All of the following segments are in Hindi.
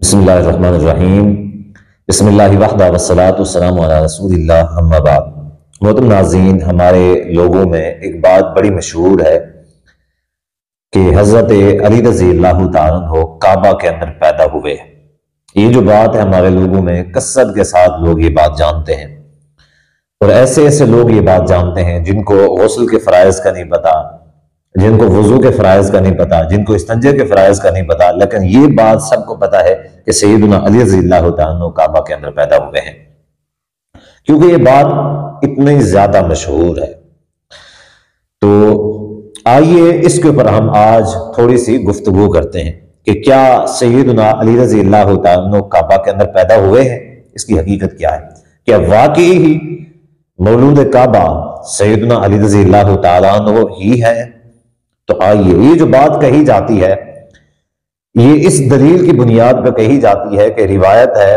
बिस्मिल्लाहिर्रहमानिर्रहीम। बिस्मिल्लाहि वहदा वस्सलातु वस्सलामु अला रसूलिल्लाह अम्मा बाद। मोहतरम नाज़रीन, हमारे लोगों में एक बात बड़ी मशहूर है कि हज़रत अली रज़ियल्लाहु ताला अन्हु काबा के अंदर पैदा हुए। ये जो बात है हमारे लोगों में कसरत के साथ लोग ये बात जानते हैं, और ऐसे ऐसे लोग ये बात जानते हैं जिनको गुस्ल के फ़राइज़ का नहीं पता, जिनको वजू के फ़राइज़ का नहीं पता, जिनको इस्तंजे के फ़राइज़ का नहीं पता, लेकिन ये बात सबको पता है कि सैयदना अली रज़ियल्लाहु ताला अन्हु काबा के अंदर पैदा हुए हैं, क्योंकि ये बात इतनी ज्यादा मशहूर है। तो आइए इसके ऊपर हम आज थोड़ी सी गुफ्तगू करते हैं कि क्या सैयदना अली रज़ियल्लाहु ताला अन्हु काबा के अंदर पैदा हुए हैं, इसकी हकीकत क्या है, क्या वाकई ही मौलूद काबा सैयदना अली रज़ियल्लाहु ताला अन्हु ही है। तो आइए, ये जो बात कही जाती है ये इस दलील की बुनियाद पर कही जाती है कि रिवायत है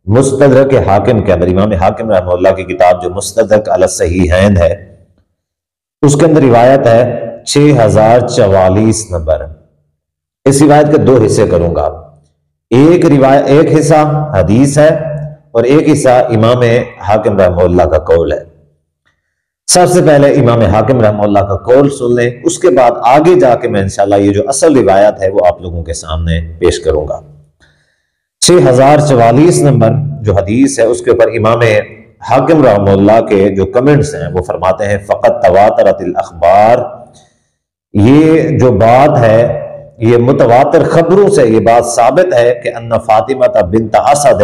मुस्तदरक हाकिम के अंदर, इमाम हाकिम रहमतुल्लाह की किताब जो मुस्तदरक अला सहीहैन है, उसके अंदर रिवायत है 6044 नंबर। इस रिवायत के दो हिस्से करूंगा। एक हिस्सा हदीस है और एक हिस्सा इमाम हाकिम रहमतुल्लाह का कौल है। सबसे पहले इमाम हाकिम रहमतुल्लाह का कौल सुन लें, उसके बाद आगे जाके मैं इंशाल्लाह ये जो असल रिवायत है वो आप लोगों के सामने पेश करूंगा। 6044 नंबर जो हदीस है उसके ऊपर इमाम हाकिम रहमतुल्लाह के जो कमेंट्स हैं वो फरमाते हैं फ़क़त तवातरतिल अख़बार, ये जो बात है ये मुतवातिर खबरों से ये बात साबित है कि अन्ना फातिमा बिन्त असद,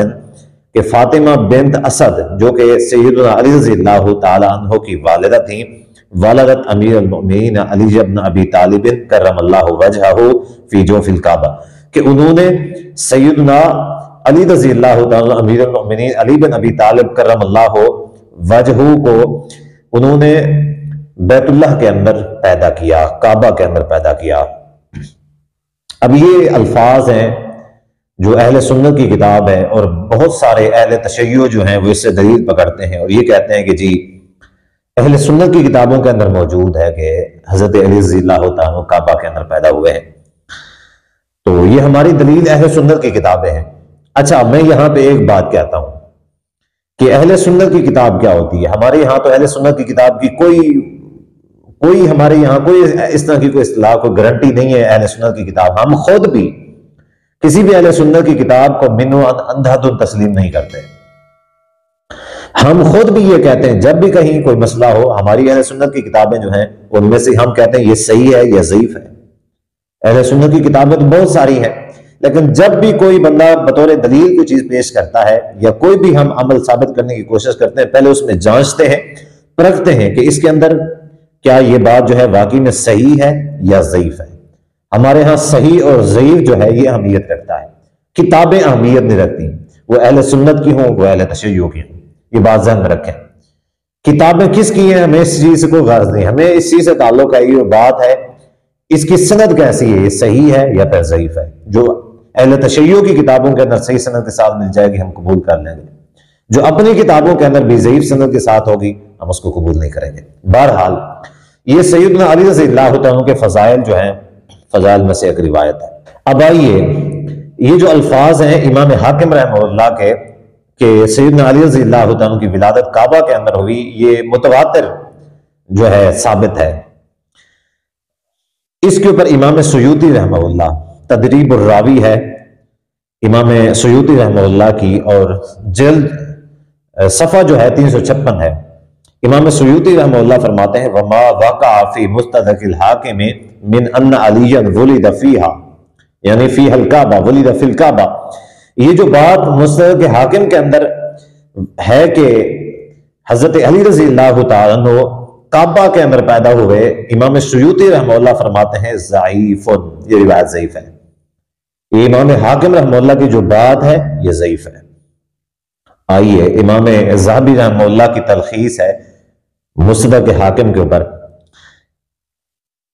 कि फातिमा बिन्त असद जो कि सैयदना अली रज़ियल्लाहु ताला अन्हु की वालिदा थी, वलदत अमीरुल मोमिनीन अली इब्न अबी तालिब करमल्लाहु वजहहु फी जोफिल काबा, कि उन्होंने सैयदना अली रज़ियल्लाहु ताला अमीरुल मोमिनीन अली बिन अबी तालिब करमल्लाहु वजहहु को उन्होंने बैतुल्लाह के अंदर पैदा किया, काबा के अंदर पैदा किया। अब ये अल्फाज हैं जो अहले सुन्नत की किताब है, और बहुत सारे अहले तशय्युअ जो हैं वो इससे दलील पकड़ते हैं और ये कहते हैं कि जी अहले सुन्नत की किताबों के अंदर मौजूद है कि हजरत अली रज़ियल्लाहु ताला अन्हु काबा के अंदर पैदा हुए हैं। तो ये हमारी दलील अहले सुन्नत की किताबें हैं। अच्छा, मैं यहां पे एक बात कहता हूं कि अहले सुन्नत की किताब क्या होती है। हमारे यहां तो अहले सुन्नत की किताब की कोई हमारे यहां कोई इस तरह की कोई इस्तिलाह, कोई गारंटी नहीं है अहले सुन्नत की किताब। हम खुद भी किसी भी अहले सुन्नत की किताब को मिनो अंधाधुन तस्लीम नहीं करते। हम खुद भी ये कहते हैं जब भी कहीं कोई मसला हो, हमारी अहले सुन्नत की किताबें जो हैं उनमें से हम कहते हैं ये सही है या ज़ईफ है। अहले सुन्नत की किताबें तो बहुत सारी हैं, लेकिन जब भी कोई बंदा बतौर दलील कोई चीज पेश करता है या कोई भी हम अमल साबित करने की कोशिश करते हैं, पहले उसमें जांचते हैं, परखते हैं कि इसके अंदर क्या ये बात जो है वाकई में सही है या ज़ईफ है। हमारे यहाँ सही और ज़ईफ जो है ये अहमियत रखता है, किताबें अहमियत नहीं रखती, वो अहले सुन्नत की हों वो अहले तशय्युअ की हों। ये बात ज़हन में रखें, किताबें किसकी हैं हमें इस चीज से कोई गर्ज नहीं, हमें इस चीज से ताल्लुक है ये बात है इसकी सनद कैसी है, ये सही है या फिर ज़ईफ है। जो अहले तशय्युअ की किताबों के अंदर सही सनद के साथ मिल जाएगी हम कबूल कर लेंगे, जो अपनी किताबों के अंदर भी ज़ईफ सनद के साथ होगी हम उसको कबूल नहीं करेंगे। बहरहाल ये सैयदना अली रज़ियल्लाहु ताला के फजाइल जो हैं, फजाइल में से एक रिवायत है। अब आइए ये जो अल्फाज हैं इमाम हाकिम रहमतुल्लाह के कि सैयदना अली रज़ियल्लाहु ताला की विलादत काबा के अंदर हुई, ये मुतवातिर जो है साबित है। इसके ऊपर इमाम सुयूती रहमतुल्लाह तदरीबुर रावी है इमाम सुयूती रहमतुल्लाह की, और जल्द सफ़ा जो है 356 है। इमाम सुयूती रहमतुल्लाह फरमाते हैं वमा वाक़ा फी मुस्तदरकिल हाकिम मिन अन्ना अलियन वुलिद फीहा, यानी फी हल काबा वुलिद फिल काबा, ये जो बात मुस्तदरक हाकिम के अंदर है कि हजरत अली रज़ियल्लाहु ताला अन्हु काबा के अंदर पैदा हुए, इमाम सुयूती रहमतुल्लाह फरमाते हैं ज़ईफ़ुन, ये रिवायत ज़ईफ है। ये इमाम हाकिम रहमतुल्लाह की जो बात है ये ज़ईफ है। आइए इमाम ज़हबी रहमतुल्लाह की तलखीस है मुस्तदरक हाकिम के ऊपर,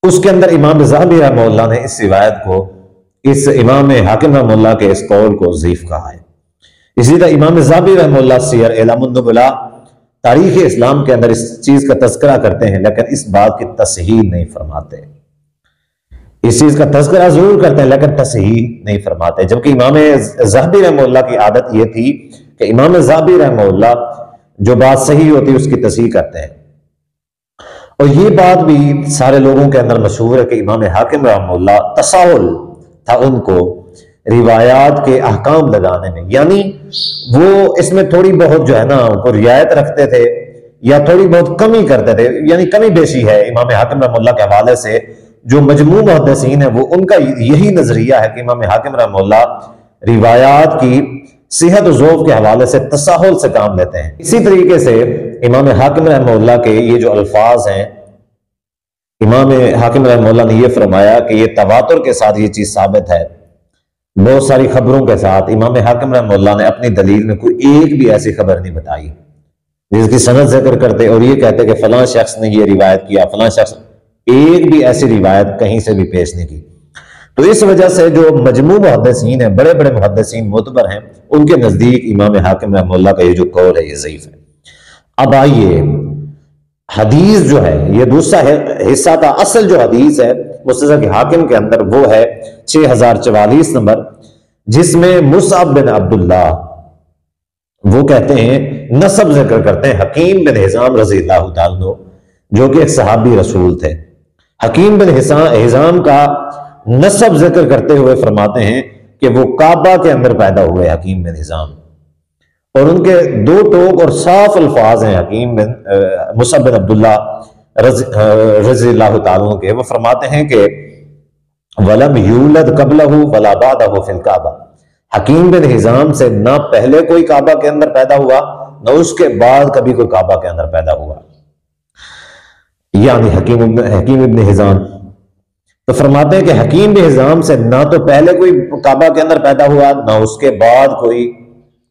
उसके अंदर इमाम ज़हबी रहमतुल्लाह ने इस रिवायत को, इस इमाम हाकिम रहमतुल्लाह के इस कौल को ज़ईफ कहा है। इसी तरह इमाम ज़हबी रहमतुल्लाह सियर अलामुन नुबला तारीख इस्लाम के अंदर इस चीज का तज़किरा करते हैं, लेकिन इस बात की तस्हीह नहीं फरमाते। इस चीज का तज़किरा जरूर करते हैं लेकिन तसहीह नहीं फरमाते। जबकि इमाम ज़हबी रहमतुल्लाह की आदत यह थी कि इमाम ज़हबी रहमतुल्लाह जो बात सही होती है उसकी तसहीह करते हैं। और ये बात भी सारे लोगों के अंदर मशहूर है कि इमाम हाकिम रहमतुल्लाह तसाहुल था उनको रिवायात के अहकाम लगाने में, यानी वो इसमें थोड़ी बहुत जो है ना उनको रियायत रखते थे या थोड़ी बहुत कमी करते थे, यानी कमी बेशी है इमाम हाकिम रहमतुल्लाह के हवाले से। जो मजमू मुहद्दिसीन है वो उनका यही नजरिया है कि इमाम हाकिम रहमतुल्लाह रिवायात की सेहत और ज़ौक़ के हवाले से तसाहुल से काम लेते हैं। इसी तरीके से इमाम हाकिम रहमतुल्लाह के ये जो अल्फाज हैं, इमाम हाकिम रहमतुल्लाह ने ये फरमाया कि ये तवातुर के साथ ये चीज साबित है, बहुत सारी खबरों के साथ। इमाम हाकिम रहमतुल्लाह ने अपनी दलील में कोई एक भी ऐसी खबर नहीं बताई जिसकी सनद जिक्र करते और ये कहते कि फलां शख्स ने ये रिवायत किया, फलां शख्स, एक भी ऐसी रिवायत कहीं से भी पेश नहीं की। तो इस वजह से जो मजमू मुहद्दिसीन हैं, बड़े बड़े मुहद्दिसीन मोतबर हैं, उनके नजदीक इमाम हाकिम रहमतुल्लाह का ये जो कौल है ये ज़ईफ है। अब आइए हदीस जो है ये दूसरा हिस्सा था। असल जो हदीस है मुस्तदरक हाकिम के अंदर वो है 6044 नंबर, जिसमें मुसअब बिन अब्दुल्लाह वो कहते हैं, नसब जिक्र करते हैं हकीम बिन हिजाम रज़ियल्लाहु ताला अन्हु, जो कि एक सहाबी रसूल थे। हकीम बिन हिजाम का नसब जिक्र करते हुए फरमाते हैं कि वो काबा के अंदर पैदा हुए हकीम बिन हिजाम, और उनके दो टोक और साफ अल्फाज हैं हकीम बिन मुसअब बिन अब्दुल्लाह रज़ियल्लाहु ताला अन्हु के। वो फरमाते हैं कि वलम यूलद कबलहु वला बादहु फिल काबा, हकीम बिन हिजाम से ना पहले कोई काबा के अंदर पैदा हुआ ना उसके बाद कभी कोई काबा के अंदर पैदा हुआ, यानी हकीम इब्न हिजाम। तो फरमाते हैं कि हकीम बिन हिजाम से ना तो पहले कोई काबा के अंदर पैदा हुआ ना उसके बाद कोई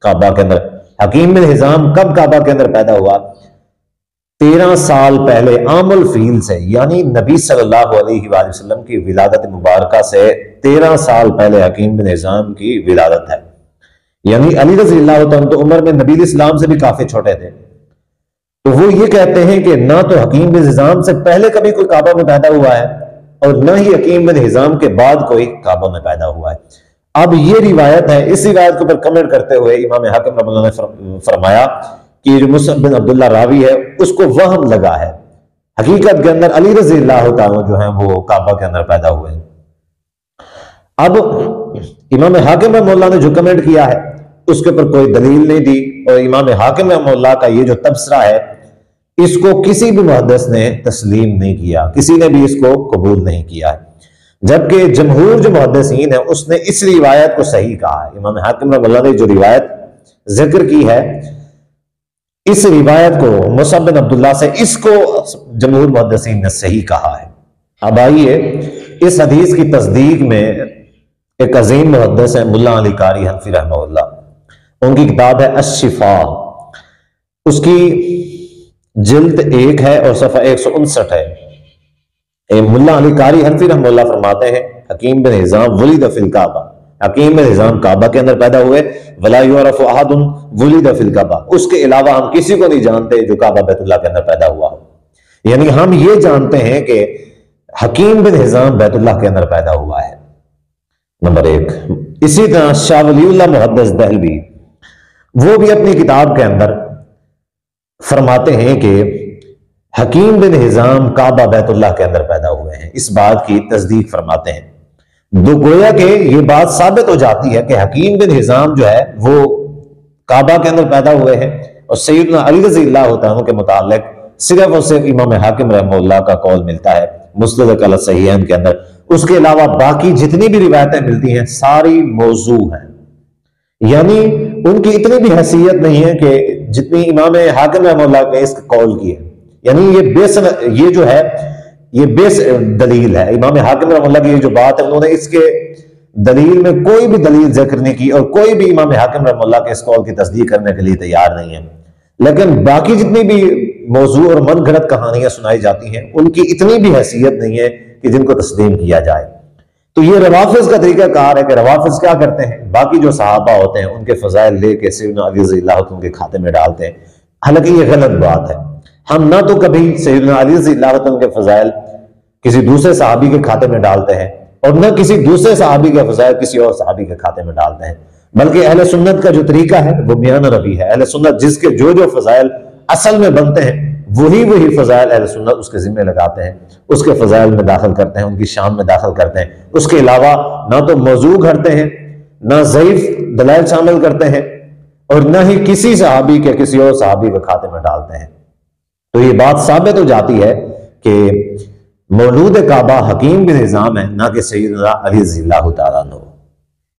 काबा के अंदर। हकीम बिन हिजाम कब काबा के अंदर पैदा हुआ? 13 साल पहले आमुल फील से, यानी नबी सल्लल्लाहु अलैहि वसल्लम की विलादत मुबारका से 13 साल पहले हकीम बिन हिजाम की विलादत है। यानी अली रज़ियल्लाहु अन्हु तो उम्र में नबी इस्लाम से भी काफी छोटे थे। तो वो ये कहते हैं कि ना तो हकीम बिन हिजाम से पहले कभी कोई काबा में पैदा हुआ है और ना ही हकीम बिन हिजाम के बाद कोई काबा में पैदा हुआ है। अब ये रिवायत है, इस रिवायत के ऊपर कमेंट करते हुए इमाम हाकिम रहमतुल्लाह ने फरमाया कि जो मुसअब बिन अब्दुल्लाह रावी है उसको वहम लगा है, हकीकत के अंदर अली रज़ियल्लाहु ताला जो है वो काबा के अंदर पैदा हुए। अब इमाम हाकिम रहमतुल्लाह ने जो कमेंट किया है उसके ऊपर कोई दलील नहीं दी, और इमाम हाकिम रहमतुल्लाह का ये जो तबसरा है इसको किसी भी मुहद्दिस ने तस्लीम नहीं किया, किसी ने भी इसको कबूल नहीं किया है। जबकि जमहूर जो मुहद्दिसीन है उसने इस रिवायत को सही कहा है। इमाम हाकिम रहमतुल्लाह ने जो रिवायत जिक्र की है इस रिवायत को मुसअब बिन अब्दुल्लाह से, इसको जमहूर मुहद्दिसीन ने सही कहा है। अब आइए इस हदीस की तस्दीक में एक अजीम मुहद्दिस है मुल्ला अली कारी हनफी रहमतुल्लाह, उनकी किताब है अश-शिफा, उसकी जिल्द 1 है और सफ़ा 159 है। मुल्ला अली कारी हनफी रहमतुल्लाह फरमाते हैं हकीम बिन हिजाम वुलिद फिल काबा, हकीम बिन हिजाम काबा के अंदर पैदा हुए। वला युअरफु अहदुन वुलिद फिल काबा, उसके अलावा हम किसी को नहीं जानते जो काबा बैतुल्लाह के अंदर पैदा हुआ हो। यानी हम ये जानते हैं कि हकीम बिन हिजाम बैतुल्लाह के अंदर पैदा हुआ है, नंबर 1। इसी तरह शाह वलीउल्लाह मुहद्दिस दहलवी वो भी अपनी किताब के अंदर फरमाते हैं कि हकीम बिन हिजाम काबा बैतुल्लाह के अंदर पैदा हुए हैं, इस बात की तस्दीक फरमाते हैं। दो गोया के ये बात साबित हो जाती है कि हकीम बिन हिजाम जो है वो काबा के अंदर पैदा हुए हैं, और सैयदना अली रज़ियल्लाहु अन्हु के मुतालिक सिर्फ और सिर्फ इमाम हाकिम रहमतुल्लाह का कौल मिलता है मुस्तदरक अल सहीहैन के अंदर। उसके अलावा बाकी जितनी भी रिवायतें मिलती हैं सारी मौजू हैं, यानी उनकी इतनी भी हैसियत नहीं है कि जितनी इमाम हाकिम रहमतुल्लाह ने इस कौल की है। यानी ये जो है ये बेस दलील है। इमाम हाकिम रहमतुल्लाह की ये जो बात है उन्होंने इसके दलील में कोई भी दलील जिक्र नहीं की, और कोई भी इमाम हाकिम रहमतुल्लाह के इस कौल की तस्दीक करने के लिए तैयार नहीं है। लेकिन बाकी जितनी भी मौजू और मनगढ़ंत कहानियां सुनाई जाती हैं उनकी इतनी भी हैसियत नहीं है कि जिनको तस्लीम किया जाए। तो ये रवाफिज का तरीका कार है कि रवाफिज क्या करते हैं, बाकी जो सहाबा होते हैं उनके फजाइल लेके सैयदना अली रज़ियल्लाहु अन्हु के खाते में डालते हैं। हालांकि ये गलत बात है। हम ना तो कभी सैयदना अली रज़ियल्लाहु अन्हु के फजाइल किसी दूसरे सहाबी के खाते में डालते हैं, और न किसी दूसरे सहाबी के फजाइल किसी और सहाबी के खाते में डालते हैं, बल्कि अहले सुन्नत का जो तरीका है वो मियाना रवी है। अहले सुन्नत जिसके जो जो फजाइल असल में बनते हैं वही वही फजाइल अहले सुन्नत उसके जिम्मे लगाते हैं, उसके फजाइल में दाखिल करते हैं, उनकी शान में दाखिल करते हैं। उसके अलावा ना तो मौजू करते हैं, ना ज़ईफ दलाइल शामिल करते हैं, और न ही किसी सहाबी के किसी और सहाबी के खाते में डालते हैं। तो ये बात साबित हो जाती है कि मौलूद काबा हकीम बिन निज़ाम है, ना कि सैयदना अली रज़ियल्लाहु तआला अन्हु।